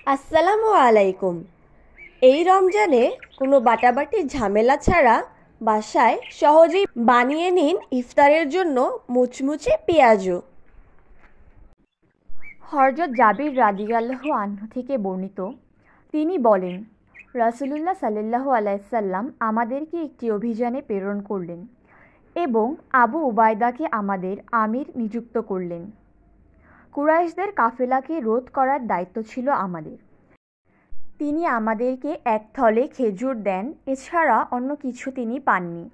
আসসালামু আলাইকুম। এই রমজানে কোনো বাটাবাটির ঝামেলা ছাড়া বাসায় সহজেই বানিয়ে নিন ইফতারের জন্য মুচমুচে পেঁয়াজু। হযরত জাবির রাদিয়াল্লাহু আনহু থেকে বর্ণিত, তিনি বলেন, রাসূলুল্লাহ সাল্লাল্লাহু আলাইহি সাল্লাম আমাদেরকে একটি অভিযানে প্রেরণ করলেন এবং আবু উবায়দাকে আমাদের আমির নিযুক্ত করলেন। কুরাইশদের কাফেলাকে রোধ করার দায়িত্ব ছিল আমাদের। তিনি আমাদেরকে এক থলে খেজুর দেন, এছাড়া অন্য কিছু তিনি পাননি।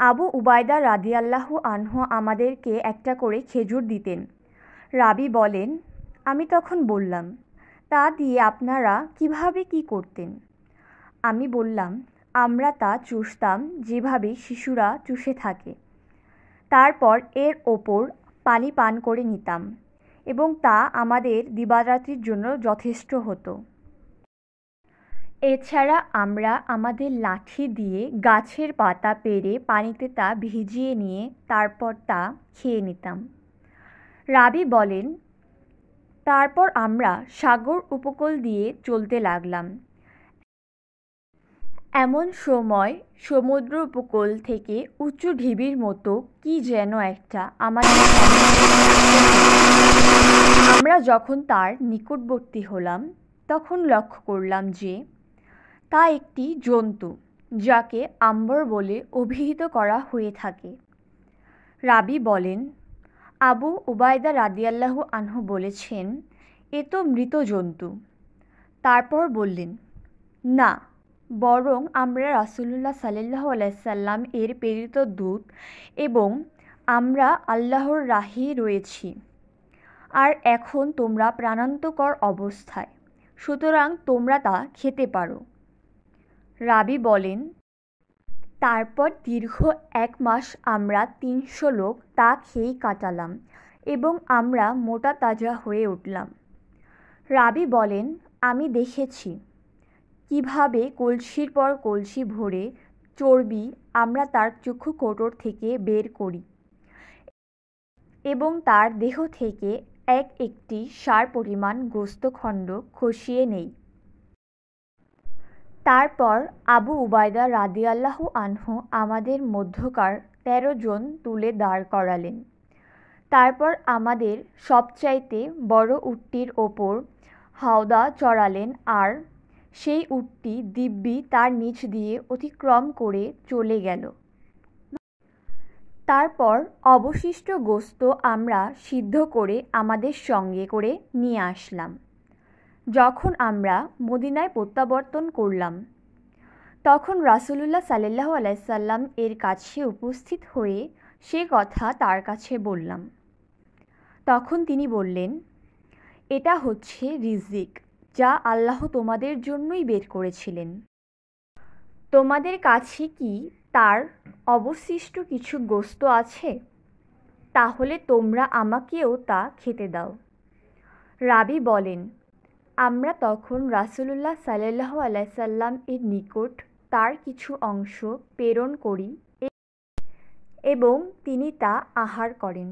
আবু উবায়দা রাদিয়াল্লাহু আনহু আমাদেরকে একটা করে খেজুর দিতেন। রাবী বলেন, আমি তখন বললাম, তা দিয়ে আপনারা কিভাবে কি করতেন? আমি বললাম, আমরা তা চুষতাম যেভাবে শিশুরা চুষে থাকে। তারপর এর ওপর পানি পান করে নিতাম এবং তা আমাদের দিবারাত্রির জন্য যথেষ্ট হতো। এছাড়া আমরা আমাদের লাঠি দিয়ে গাছের পাতা পেড়ে পানিতে তা ভিজিয়ে নিয়ে তারপর তা খেয়ে নিতাম। রাবী বলেন, তারপর আমরা সাগর উপকূল দিয়ে চলতে লাগলাম। এমন সময় সমুদ্র উপকূল থেকে উঁচু ঢিবির মতো কি যেন একটা আমাদের সামনে আমরা যখন তার নিকটবর্তী হলাম, তখন লক্ষ্য করলাম যে তা একটি জন্তু, যাকে আম্বর বলে অভিহিত করা হয়ে থাকে। রাবী বলেন, আবু উবায়দা রাদিয়াল্লাহু আনহু বলেছেন, এ তো মৃত জন্তু। তারপর বললেন, না, বরং আমরা রাসূলুল্লাহ সাল্লাল্লাহু আলাইহি সাল্লাম এর প্রেরিত দূত এবং আমরা আল্লাহর রাহে রয়েছি, আর এখন তোমরা প্রাণান্তকর অবস্থায়, সুতরাং তোমরা তা খেতে পারো। রাবী বলেন, তারপর দীর্ঘ 1 মাস আমরা 300 লোক তা খেয়েই কাটালাম এবং আমরা মোটা তাজা হয়ে উঠলাম। রাবী বলেন, আমি দেখেছি কিভাবে কলসির পর কলসি ভরে চর্বি আমরা তার চক্ষু কোটর থেকে বের করি এবং তার দেহ থেকে একটি ষাঁড় পরিমাণ গোস্তখণ্ড খসিয়ে নেই। তারপর আবু উবায়দা রাদিয়াল্লাহু আনহু আমাদের মধ্যকার 13 জন তুলে দাঁড় করালেন। তারপর আমাদের সবচাইতে বড় উটটির ওপর হাওদা চড়ালেন, আর সেই উটটি দিব্যি তার নিচ দিয়ে অতিক্রম করে চলে গেল। তারপর অবশিষ্ট গোস্ত আমরা সিদ্ধ করে আমাদের সঙ্গে করে নিয়ে আসলাম। যখন আমরা মদিনায় প্রত্যাবর্তন করলাম, তখন রাসূলুল্লাহ সাল্লাল্লাহু আলাইহি সাল্লাম এর কাছে উপস্থিত হয়ে সে কথা তার কাছে বললাম। তখন তিনি বললেন, এটা হচ্ছে রিজিক, যা আল্লাহ তোমাদের জন্যই বের করেছিলেন। তোমাদের কাছে কি তার অবশিষ্ট কিছু গোস্ত আছে? তাহলে তোমরা আমাকেও তা খেতে দাও। রাবী বলেন, আমরা তখন রাসূলুল্লাহ সাল্লাল্লাহু আলাইহি সাল্লাম এর নিকট তার কিছু অংশ প্রেরণ করি এবং তিনি তা আহার করেন।